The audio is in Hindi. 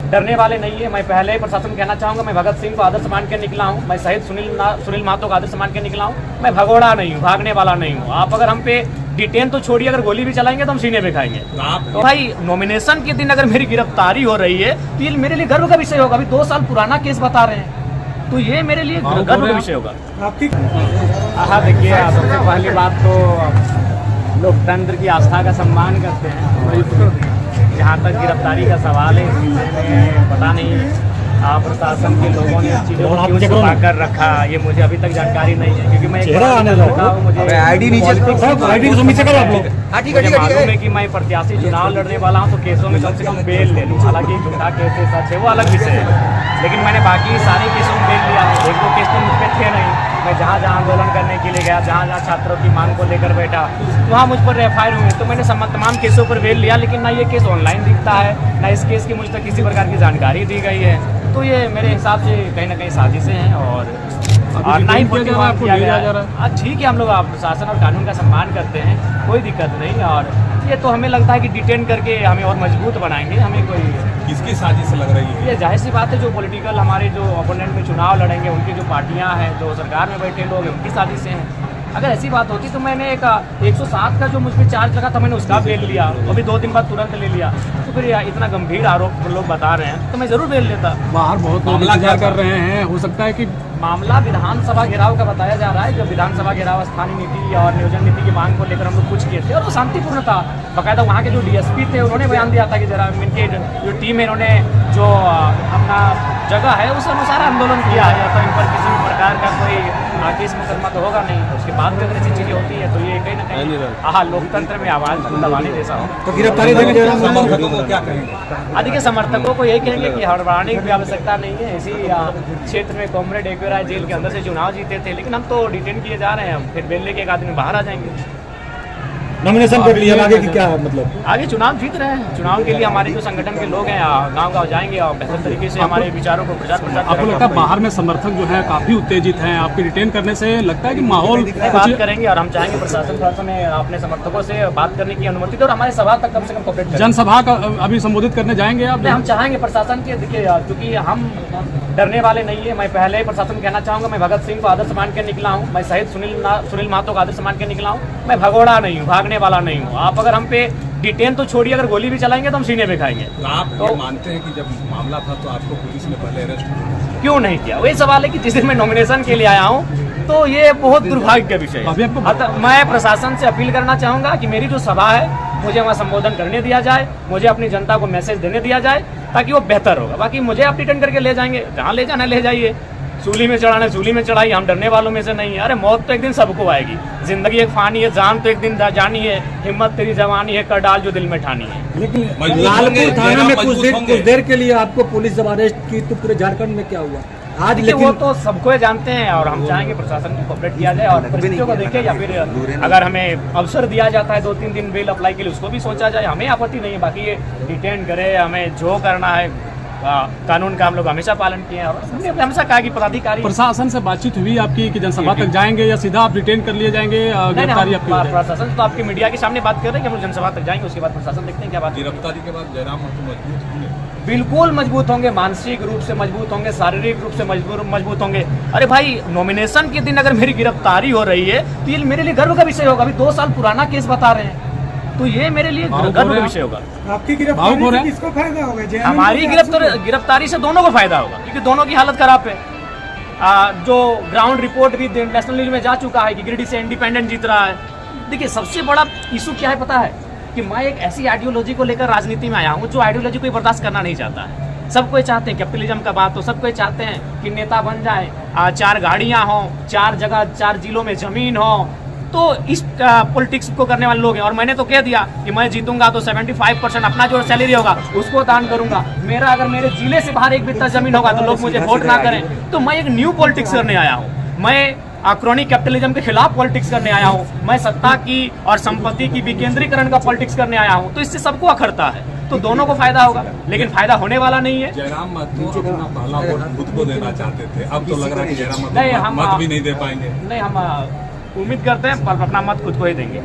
डरने वाले नहीं है। मैं पहले ही प्रशासन कहना चाहूँगा, मैं भगत सिंह को आदर्श मान के निकला हूँ, मैं शहीद सुनील महतो को आदर्श मान के निकला हूँ। मैं भगोड़ा नहीं हूँ, भागने वाला नहीं हूँ। आप अगर हम पे डिटेन तो छोड़िए, अगर गोली भी चलाएंगे तो हम सीने पे खाएंगे। तो भाई नॉमिनेशन के दिन अगर मेरी गिरफ्तारी हो रही है तो ये मेरे लिए गर्व का विषय होगा। अभी 2 साल पुराना केस बता रहे हैं तो ये मेरे लिए गर्व का विषय होगा। हाँ देखिए, सबसे पहली बात तो लोकतंत्र की आस्था का सम्मान करते हैं। जहाँ तक गिरफ्तारी का सवाल है, इसमें पता नहीं प्रशासन के लोगों ने चीज़ों को क्यों छुपा कर रखा, ये मुझे अभी तक जानकारी नहीं है। क्योंकि मैं मुझे आईडी नीचे मालूम है कि मैं प्रत्याशी चुनाव लड़ने वाला हूँ, तो केसों में कम से कम बेल ले लूँ। हालांकि झूठा केस है, सच है, वो अलग विषय है, लेकिन मैंने बाकी सारे केसों में बेल लिया। 1-2 केस तो मुझ पर थे नहीं। मैं जहाँ जहाँ आंदोलन करने के लिए गया, जहाँ छात्रों की मांग को लेकर बैठा, वहाँ मुझ पर एफआईआर हुए, तो मैंने तमाम केसों पर बेल लिया। लेकिन ना ये केस ऑनलाइन दिखता है, ना इस केस की मुझ तक किसी प्रकार की जानकारी दी गई है। तो ये मेरे हिसाब से कहीं ना कहीं साजिशें हैं और ना ही किया गया। ठीक है, हम लोग प्रशासन और कानून का सम्मान करते हैं, कोई दिक्कत नहीं। और ये तो हमें लगता है कि डिटेन करके हमें और मजबूत बनाएंगे। हमें कोई किसकी साजिश लग रही है? ये जाहिर सी बात है, जो पॉलिटिकल हमारे जो ओपोनेंट में चुनाव लड़ेंगे, उनकी जो पार्टियां हैं, जो सरकार में बैठे लोग हैं, उनकी साजिशें हैं। अगर ऐसी बात होती तो मैंने एक 107 का जो मुझ पर चार्ज लगा था, मैंने उसका बेल लिया, अभी 2 दिन बाद तुरंत ले लिया। तो फिर इतना गंभीर आरोप लोग बता रहे हैं तो मैं जरूर बेल लेता। बाहर बहुत लोग इंतजार कर रहे हैं, हो सकता है कि मामला विधानसभा घेराव का बताया जा रहा है। जो विधानसभा घेराव स्थानीय नीति और नियोजन नीति की मांग को लेकर हम लोग कुछ किए थे और वो शांतिपूर्ण था। बाकायदा वहाँ के जो डीएसपी थे उन्होंने बयान दिया था कि जरा इनके जो टीम है, इन्होंने जो अपना जगह है उस अनुसार आंदोलन किया है, तो इन पर किसी भी प्रकार का कोई केस मुकदमा तो होगा नहीं। उसके बाद भी अगर ऐसी चीज़ें होती है तो ये कहीं ना कहीं लोकतंत्र में आवाज़ दबाने जैसा हो। तो गिरफ्तारी समर्थकों को क्या कहेंगे? देखिए, समर्थकों को यही कहेंगे कि हड़बड़ाने की आवश्यकता नहीं है। इसी क्षेत्र में कॉमरेड एक राय जेल के अंदर से चुनाव जीते थे, लेकिन हम तो डिटेन किए जा रहे हैं, फिर बेल लेके एक आदमी बाहर आ जाएंगे। नॉमिनेशन कर लिया, आगे की क्या मतलब? आगे चुनाव जीत रहे हैं। चुनाव के लिए हमारे जो संगठन के लोग हैं गांव-गांव जाएंगे और बेहतर तरीके से हमारे विचारों को प्रचार आपको लगता है बाहर में समर्थक जो है काफी उत्तेजित हैं, आपके डिटेन करने से लगता है कि माहौल बात करेंगे और हम चाहेंगे प्रशासन थोड़ा समय अपने समर्थकों से बात करने की अनुमति दे और हमारे सभा तक कम से कम कॉपरेट करें। जनसभा का अभी संबोधित करने जाएंगे आप? हम चाहेंगे प्रशासन के, देखिए क्योंकि हम डरने वाले नहीं है। मैं पहले ही प्रशासन कहना चाहूँगा, मैं भगत सिंह को आदर्श मान के निकला हूँ, मैं शहीद सुनील महतो को आदर्श मान के निकला हूँ। मैं भगोड़ा नहीं हूँ, भागने वाला नहीं हूँ। आप अगर हम पे डिटेन तो छोड़िए, अगर गोली भी चलाएंगे तो हम सीने पे खाएंगे। आप तो मानते हैं कि जब मामला था तो आपको पुलिस ने पहले अरेस्ट क्यों नहीं किया? वही सवाल है कि जिस दिन मैं नॉमिनेशन के लिए आया हूँ तो ये बहुत दुर्भाग्य का विषय है। मैं प्रशासन से अपील करना चाहूँगा कि मेरी जो सभा है मुझे वहाँ संबोधन करने दिया जाए, मुझे अपनी जनता को मैसेज देने दिया जाए, ताकि वो बेहतर होगा। बाकी मुझे आप डिटेन करके ले जाएंगे, जहाँ ले जाना ले जाइए, सूली में चढ़ाना सूली में चढ़ाइए, हम डरने वालों में से नहीं है। अरे मौत तो एक दिन सबको आएगी, जिंदगी एक फानी है, जान तो एक दिन जानी है, हिम्मत तेरी जवानी है, कर डाल जो दिल में ठानी है। लेकिन लालपुर थाना में कुछ देर के लिए आपको पुलिस जब अरेस्ट की तो पूरे झारखंड में क्या हुआ आज? लेकिन वो तो सबको जानते हैं और हम चाहेंगे प्रशासन को कोऑपरेट किया जाए और परिस्थितियों को देखे, या फिर अगर हमें अवसर दिया जाता है 2-3 दिन बेल अप्लाई के लिए, उसको भी सोचा जाए। हमें आपत्ति नहीं है। बाकी ये डिटेन करे, हमें जो करना है कानून का हम लोग हमेशा पालन किए हैं और हमने हमेशा कहा कि पदाधिकारी। प्रशासन से बातचीत हुई आपकी कि जनसभा तक जाएंगे या सीधा आप डिटेन कर लिए जाएंगे? गिरफ्तारी आपकी प्रशासन तो आपके मीडिया के सामने बात कर रहे हैं कि हम लोग जनसभा तक जाएंगे, उसके बाद प्रशासन देखते हैं क्या बात। गिरफ्तारी के बाद जयराम मजबूत होंगे? बिल्कुल मजबूत होंगे, मानसिक रूप से मजबूत होंगे, शारीरिक रूप से मजबूत होंगे। अरे भाई नॉमिनेशन के दिन अगर मेरी गिरफ्तारी हो रही है तो ये मेरे लिए गर्व का विषय होगा। अभी 2 साल पुराना केस बता रहे हैं तो ये मेरे लिए गर्व का विषय होगा। आपकी गिरफ्तारी से किसको फायदा होगा? हमारी गिरफ्तारी से दोनों को फायदा होगा, क्योंकि दोनों की हालत खराब है। जो ग्राउंड रिपोर्ट भी नेशनल न्यूज में जा चुका है कि गिरिडीह से इंडिपेंडेंट जीत रहा है। देखिए सबसे बड़ा इशू क्या है पता है कि मैं एक ऐसी आइडियोलॉजी को लेकर राजनीति में आया हूँ जो आइडियोलॉजी कोई बर्दाश्त करना नहीं चाहता है। सब कोई चाहते हैं कैपिटलिज्म का बात, तो सब कोई चाहते हैं कि नेता बन जाए, 4 गाड़ियाँ हों, 4 जगह 4 जिलों में जमीन हो। तो इस पॉलिटिक्स को करने वाले लोग हैं और मैंने तो कह दिया कि मैं जीतूंगा तो 75% अपना जो सैलरी होगा उसको दान करूंगा। मेरा अगर मेरे जिले से बाहर 1 बित्ता जमीन होगा तो लोग मुझे वोट ना करें। तो मैं एक न्यू पॉलिटिक्स करने आया हूँ। मैं क्रॉनिक कैपिटलिज्म के खिलाफ पॉलिटिक्स करने आया हूँ। मैं सत्ता की और संपत्ति की विकेंद्रीकरण का पॉलिटिक्स करने आया हूँ। तो इससे सबको अखरता है, तो दोनों को फायदा होगा, लेकिन फायदा होने वाला नहीं है। जयराम महतो अपना पहला वोट खुद को देना चाहते थे, अब तो लग रहा है कि जयराम महतो मत भी नहीं दे पाएंगे। नहीं, हम उम्मीद करते हैं पर अपना मत खुद को ही देंगे।